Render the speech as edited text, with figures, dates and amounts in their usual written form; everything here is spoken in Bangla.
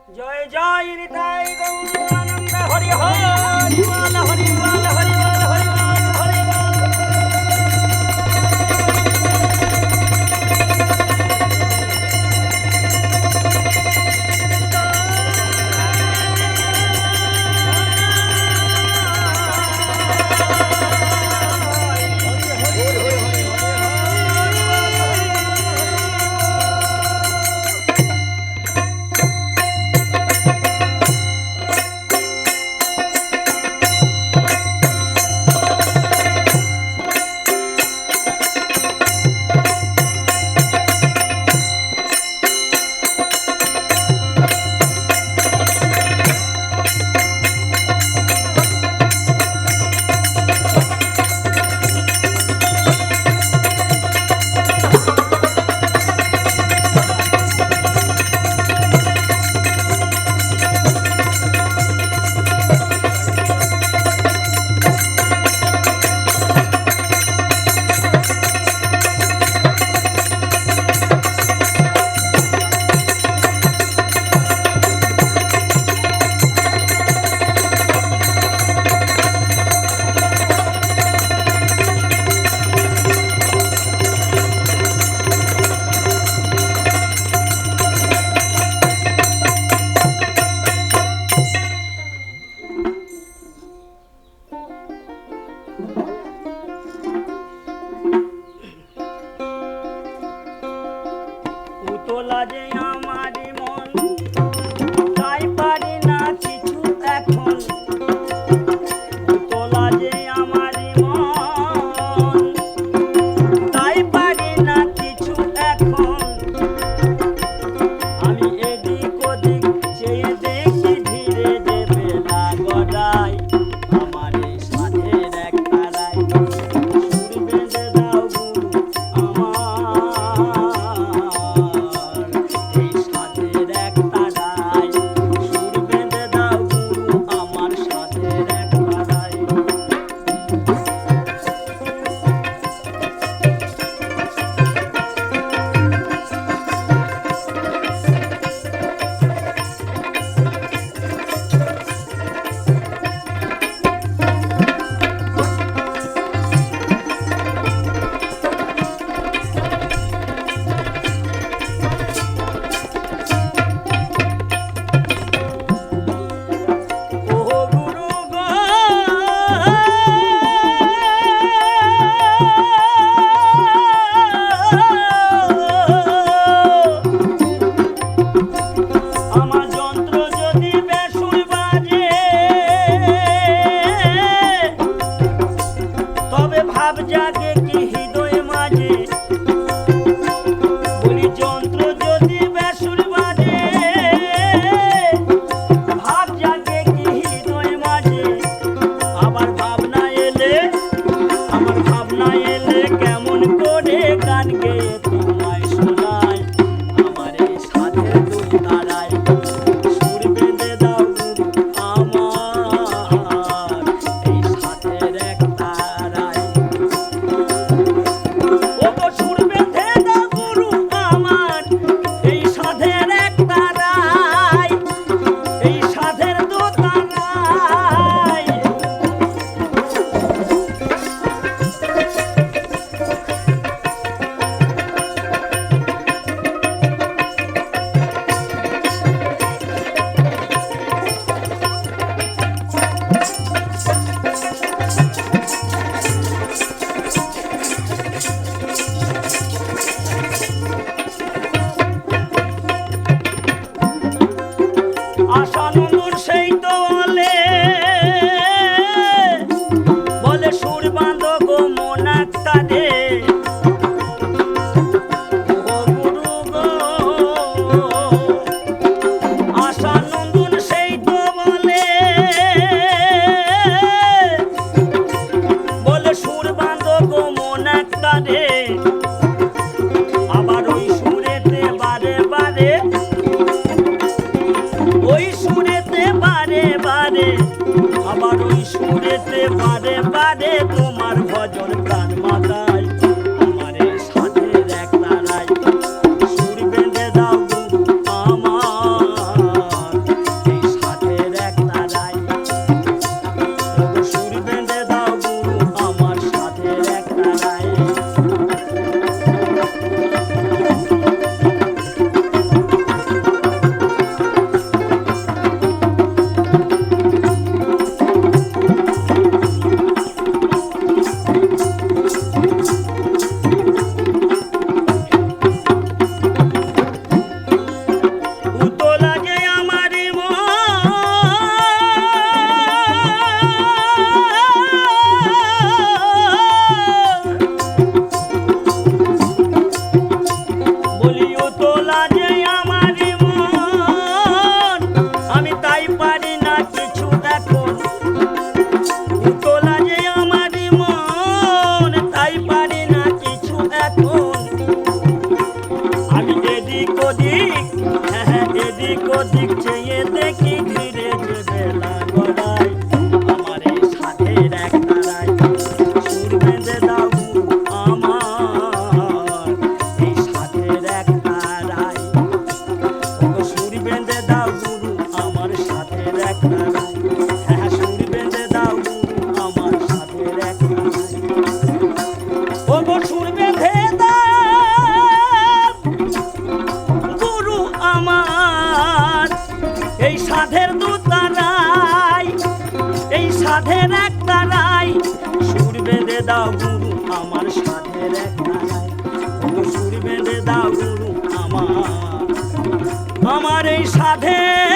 জয় জয় হৃদয় গৌরানন্দ হরি হরি বল হরি বল হরি বল হরি বল হরি বল। তোলা যে আমারই মন তাই পারি না কিছু এখন, তোলা যে আমারই মন তাই পারি না কিছু এখন। আমি এদিক ওদিক চেয়ে দেখি ধীরে যে বেলা গড়ায়, আমার এই সাধের এক তারায় সুর বেঁধে দাও গুরু আমার সাধের এক তারায়। ভাব জাগে কি হৃদয় মাঝে, বলি যন্ত্র যদি বেসুর বাজে, ভাব জাগে কি হৃদয় মাঝে। আমার ভাবনা এলে কেমন করে গান গেয়ে তোমায় শোনায়, আমার এই সাধের দুই তারায় সুর বেঁধে দাও আমার এই সাধের এক তারায়। সুর বেঁধে দাও গুরু আমার এই সাধের এক তারায়, এই সাধের দু তারায়। আশানন্দন সেই তো বলে সুর বাঁধো গো মন একটা দে, ও গুরু গো। আশানন্দন সেই তো বলে সুর বাঁধো গো মন একটা দে। আবার ওই সুরেতে বারে বারে ওই সুরে দিক চেয়ে দেখি ধীরে যে বেলা গড়ায় আমার এই সাধের এক তারায় সুর বেঁধে দাও গুরু আমার এই সাধের এক তারায় সুর বেঁধে দাও গুরু আমার সাধের এক তারায় হ্যাঁ সুর বেঁধে দাও গুরু আমার সাধের এক তারায় ওগো সুর বেঁধে দাও গুরু আমার এই সাধের দু তারায় এই সাধের এক তারায় সুর বেঁধে দাও গুরু আমার সাধের এক তারায় ওগো সুর বেঁধে দাও গুরু আমার এই সাধের